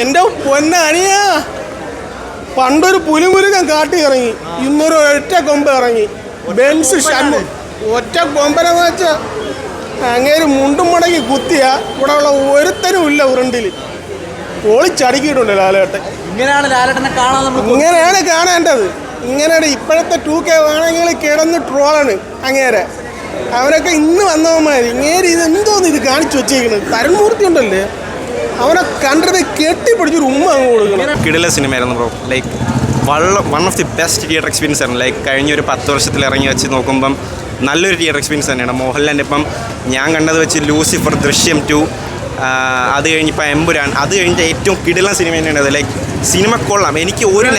എന്റെ പൊന്നനിയാ പണ്ടൊരു പുലിമുരുകൻ കാട്ടി ഇറങ്ങി, ഇന്നൊരു ഒറ്റ കൊമ്പ് ഇറങ്ങി. ബെൻസ് ഷൺമുഖം ഒറ്റ കൊമ്പനെന്ന് വെച്ചാൽ അങ്ങേര് മുണ്ടും മടങ്ങി കുത്തിയ ഇവിടെ ഉള്ള ഒരുത്തനും ഇല്ല ഉരുണ്ടിൽ പൊളിച്ചടുക്കിയിട്ടുണ്ട് ലാലേട്ടൻ. ഇങ്ങനെയാണ് കാണേണ്ടത്. ഇങ്ങനെയാണ് ഇപ്പോഴത്തെ 2K വേണമെങ്കിൽ കിടന്ന് ട്രോളാണ് അങ്ങേരെ. അവരൊക്കെ ഇന്ന് വന്നവന്മാർ ഇങ്ങേര് ഇത് എന്തോന്ന് ഇത് കാണിച്ചു വെച്ചേക്കുന്നത്. തരുൺമൂർത്തി ഉണ്ടല്ലേ, അവനെ കണ്ടത് കെട്ടിപ്പിടിച്ചൊരു ഉമ്മ അങ്ങ് കൊടുക്കണം. കിടില സിനിമയായിരുന്നു bro. Like one of the best theatre experience ആയിരുന്നു. ലൈക്ക് കഴിഞ്ഞൊരു 10 വർഷത്തിൽ ഇറങ്ങി വെച്ച് നോക്കുമ്പം നല്ലൊരു തിയേറ്റർ എക്സ്പീരിയൻസ് തന്നെയാണ്. മോഹൻലാലിൻ്റെ ഇപ്പം ഞാൻ കണ്ടത് വെച്ച് ലൂസിഫർ, ദൃശ്യം 2, അത് കഴിഞ്ഞിപ്പോൾ എമ്പുരാൻ, അത് കഴിഞ്ഞിട്ട് ഏറ്റവും കിടിലൻ സിനിമ തന്നെയാണ് അത്. ലൈക്ക് സിനിമ കൊള്ളാം. എനിക്ക് ഒരു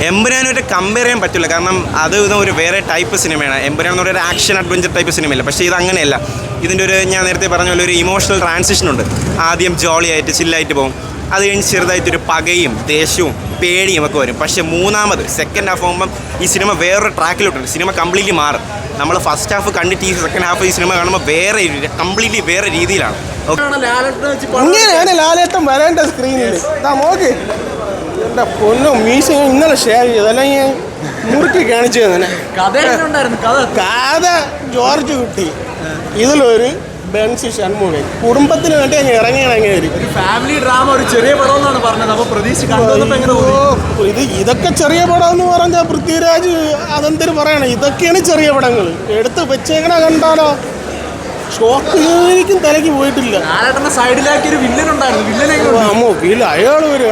എമ്പുരാനായിട്ട് കമ്പയർ ചെയ്യാൻ പറ്റില്ല, കാരണം അത് ഒരു വേറെ ടൈപ്പ് സിനിമയാണ്. എമ്പുരാൻ എന്ന് പറയുന്ന ഒരു ആക്ഷൻ അഡ്വഞ്ചർ ടൈപ്പ് സിനിമയല്ല. പക്ഷേ ഇത് അങ്ങനെയല്ല. ഇതിൻ്റെ ഒരു ഞാൻ നേരത്തെ പറഞ്ഞ പോലെ ഒരു ഇമോഷണൽ ട്രാൻസിഷൻ ഉണ്ട്. ആദ്യം ജോളിയായിട്ട് ചില്ലായിട്ട് പോകും, അത് കഴിഞ്ഞ് ചെറുതായിട്ടൊരു പകയും ദേഷ്യവും പേടിയും ഒക്കെ വരും. പക്ഷേ സെക്കൻഡ് ഹാഫ് ആകുമ്പം ഈ സിനിമ വേറൊരു ട്രാക്കിലോട്ടുണ്ട്. സിനിമ കംപ്ലീറ്റ്ലി മാറും. നമ്മൾ ഫസ്റ്റ് ഹാഫ് കണ്ടിട്ട് ഈ സെക്കൻഡ് ഹാഫ് ഈ സിനിമ കാണുമ്പോൾ കംപ്ലീറ്റ്ലി വേറെ രീതിയിലാണ്. ഇങ്ങനെയാണ് ലാലേട്ടൻ വരേണ്ട സ്ക്രീനിൽ. നോക്ക് എൻ്റെ പൊന്നോ, മീശ ഇന്നലെ ഷെയർ ചെയ്തു, അല്ലെങ്കിൽ മുറുക്കി കാണിച്ചു തന്നെ. കഥ ജോർജ് കുട്ടി, ഇതിലൊരു ബെൻസ് ഷൺമുഖൻ കുടുംബത്തിന് വേണ്ടി അങ്ങ് ഇറങ്ങിയാണെങ്കിൽ ഫാമിലി ഡ്രാമ, ഒരു ചെറിയ പടം എന്നാണ് പറഞ്ഞത്. അപ്പോൾ ഇതൊക്കെ ചെറിയ പടം എന്ന് പറഞ്ഞാൽ പൃഥ്വിരാജ് അതെന്തിനു പറയണം. ഇതൊക്കെയാണ് ചെറിയ പടങ്ങൾ. എടുത്ത് വെച്ചേക്കണ കണ്ടാലോ ഷോക്ക് തലയ്ക്ക് പോയിട്ടില്ല. സൈഡിലാക്കി ഒരു വില്ലൻ ഉണ്ടായിരുന്നു. അയാൾ ഒരു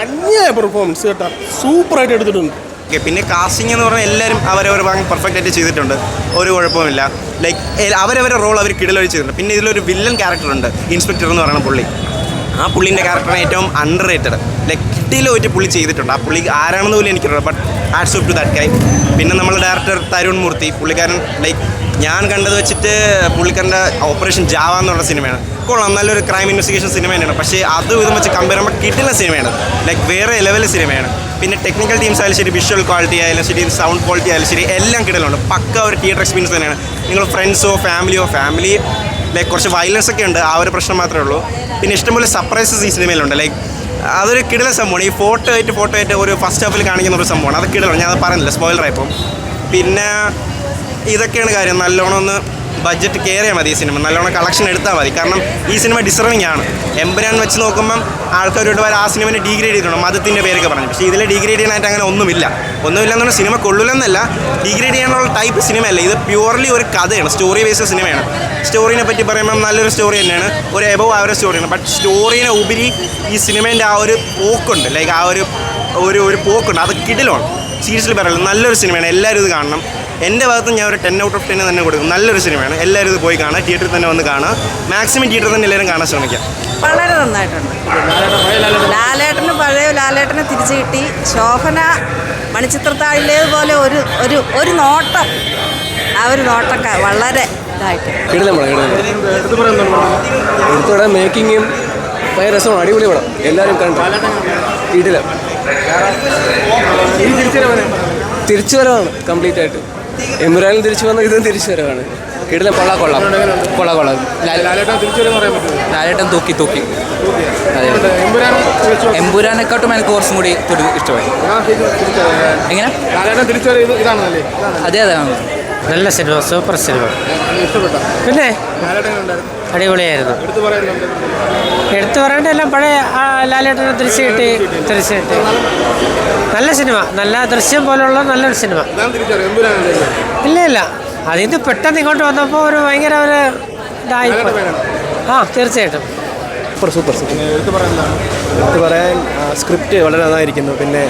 അന്യായ പെർഫോമൻസ് കേട്ടോ, സൂപ്പറായിട്ട് എടുത്തിട്ടുണ്ട്. പിന്നെ കാസ്റ്റിംഗ് എന്ന് പറഞ്ഞാൽ എല്ലാവരും അവരവർ പെർഫെക്റ്റ് ആയിട്ട് ചെയ്തിട്ടുണ്ട്, ഒരു കുഴപ്പമില്ല. ലൈക്ക് അവരവരുടെ റോൾ അവർ കിടലൊഴി ചെയ്തിട്ടുണ്ട്. പിന്നെ ഇതിലൊരു വില്ലൻ ക്യാരക്ടറുണ്ട്, ഇൻസ്പെക്ടർ എന്ന് പറയുന്ന പുള്ളി. ആ പുള്ളീൻ്റെ ക്യാരക്ടറാണ് ഏറ്റവും അണ്ടർ റേറ്റഡ്. ലൈക്ക് കിട്ടിയിലോട്ട് പുള്ളി ചെയ്തിട്ടുണ്ട്. ആ പുള്ളി ആരാണെന്ന് പോലും എനിക്കറിയാം, but hats of two that guy. പിന്നെ നമ്മുടെ ഡയറക്ടർ തരുൺമൂർത്തി, പുള്ളിക്കാരൻ ലൈക്ക് ഞാൻ കണ്ടത് വെച്ചിട്ട് പുള്ളിക്കാരൻ്റെ ഓപ്പറേഷൻ ജാവ എന്നുള്ള സിനിമയാണ്. കൊള്ളാം, നല്ലൊരു ക്രൈം ഇൻവെസ്റ്റിഗേഷൻ സിനിമ തന്നെയാണ്. പക്ഷേ അതും ഇതും വെച്ച് കമ്പയർ ചെയ്യുമ്പോൾ കിട്ടുന്ന സിനിമയാണ്. ലൈക്ക് വേറെ ലെവൽ സിനിമയാണ്. പിന്നെ ടെക്നിക്കൽ ടീംസ് ആയാലും ശരി, വിഷ്വൽ ക്വാളിറ്റി ആയാലും ശരി, സൗണ്ട് ക്വാളിറ്റി ആയാലും ശരി, എല്ലാം കിടലുണ്ട്. പക്ക ഒരു തിയേറ്റർ എക്സ്പീരിയൻസ് തന്നെയാണ്. നിങ്ങൾ ഫ്രണ്ട്സോ ഫാമിലി ലൈക്ക് കുറച്ച് വയലൻസ് ഒക്കെ ഉണ്ട്, ആ ഒരു പ്രശ്നം മാത്രമേ ഉള്ളൂ. പിന്നെ ഇഷ്ടംപോലെ സർപ്രൈസസ് ഈ സിനിമയിലുണ്ട്. ലൈക്ക് അതൊരു കിടല സംഭവമാണ്. ഈ ഫോട്ടോ ആയിട്ട് ഒരു ഫസ്റ്റ് ഹാഫിൽ കാണിക്കുന്ന ഒരു സംഭവമാണ്. അത് കിടലാണ്, ഞാൻ അത് പറയുന്നില്ല, സ്പോയിലറായപ്പം. പിന്നെ ഇതൊക്കെയാണ് കാര്യം. നല്ലോണം ഒന്ന് ബഡ്ജറ്റ് കെയർ ചെയ്യാൻ മതി ഈ സിനിമ, നല്ലോണം കളക്ഷൻ എടുത്താൽ മതി. കാരണം ഈ സിനിമ ഡിസർവിങ് ആണ്. എമ്പുരാൻ വെച്ച് നോക്കുമ്പം ആൾക്കാർ ഒരുപാട് ആ സിനിമയെ ഡീഗ്രേഡ് ചെയ്തിട്ടുണ്ട്, മതത്തിൻ്റെ പേരൊക്കെ പറഞ്ഞു. പക്ഷേ ഇതിൽ ഡീഗ്രേഡ് ചെയ്യാനായിട്ട് അങ്ങനെ ഒന്നുമില്ലെന്ന് പറഞ്ഞാൽ സിനിമ കൊള്ളില്ലെന്നല്ല, ഡീഗ്രേഡ് ചെയ്യാനുള്ള ടൈപ്പ് സിനിമയല്ല. ഇത് പ്യൂർലി ഒരു കഥയാണ്, സ്റ്റോറി ബേസ്ഡ് സിനിമയാണ്. സ്റ്റോറിനെ പറ്റി പറയുമ്പം നല്ലൊരു സ്റ്റോറി തന്നെയാണ്, ഒരു എബവ് ആവറേജ് സ്റ്റോറിയാണ്. ബട്ട് സ്റ്റോറിനെ ഉപരി ഈ സിനിമേൻ്റെ ആ ഒരു പോക്കുണ്ട്, ലൈക്ക് ആ ഒരു പോക്കുണ്ട്, അത് കിടിലാണ്. സീരിയസ്ലി പറയുന്നത് നല്ലൊരു സിനിമയാണ്. എല്ലാവരും ഇത് കാണണം. എൻ്റെ ഭാഗത്ത് ഞാൻ ഒരു 10 out of 10 തന്നെ കൊടുക്കും. നല്ലൊരു സിനിമയാണ്, എല്ലാവരും ഇത് പോയി കാണാം. തിയേറ്ററിൽ തന്നെ വന്ന് കാണാം. മാക്സിമം തിയേറ്ററിൽ തന്നെ എല്ലാവരും കാണാൻ ശ്രമിക്കാം. വളരെ നന്നായിട്ടുണ്ട്. പഴയ ലാലേട്ടനെ തിരിച്ചു കിട്ടി. ശോഭന മണിച്ചിത്രത്താഴിലേതുപോലെ ഒരു നോട്ടം, ആ ഒരു നോട്ടൊക്കെ വളരെ ഇതായിട്ട് എടുത്തോടെ മേക്കിങ്ങും ഭയങ്കര രസമാണ്, അടിപൊളി പടം. എല്ലാവരും കണ്ടു. വീട്ടില തിരിച്ചുവരവാണ് കംപ്ലീറ്റ് ആയിട്ട്. എമ്പുരാനിൽ തിരിച്ചു വന്ന ഇതും തിരിച്ചുവരവാണ്. കിടിലം, കൊള്ളാം. ലാലേട്ടൻ തൂക്കി. എമ്പുരാനെക്കാട്ടും എനിക്ക് കുറച്ചും കൂടി ഇഷ്ടമായി. എങ്ങനെ അതെ നല്ല സിനിമ, സൂപ്പർ സിനിമ. പിന്നെ അടിപൊളിയായിരുന്നു. എടുത്തു പറയേണ്ട എല്ലാം പഴയ ലാലേട്ടനെ തിരിച്ചു കിട്ടി. നല്ല സിനിമ, നല്ല ദൃശ്യം പോലുള്ള നല്ലൊരു സിനിമ. ഇല്ല അതിന് പെട്ടെന്ന് ഇങ്ങോട്ട് വന്നപ്പോൾ ഒരു ഭയങ്കര ഒരു ഇതായി. തീർച്ചയായിട്ടും സൂപ്പർ. എടുത്തു പറയാൻ സ്ക്രിപ്റ്റ് വളരെ നന്നായിരിക്കുന്നു. പിന്നെ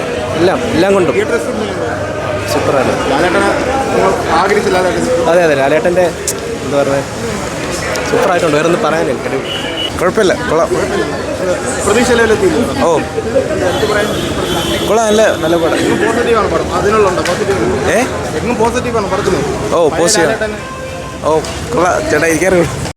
എല്ലാം കൊണ്ടും സൂപ്പറാണ്. അതെ ലാലേട്ടൻ്റെ എന്താ പറയുക, സൂപ്പറായിട്ടുണ്ട്. വേറെ ഒന്നും പറയാനില്ല. കുഴപ്പമില്ല, കൊള്ളാം. കൊള്ളാം, നല്ല പടം. പോസിറ്റീവ്. കൊള്ളാം ചേട്ടാ, ഇരിക്കാറുള്ളൂ.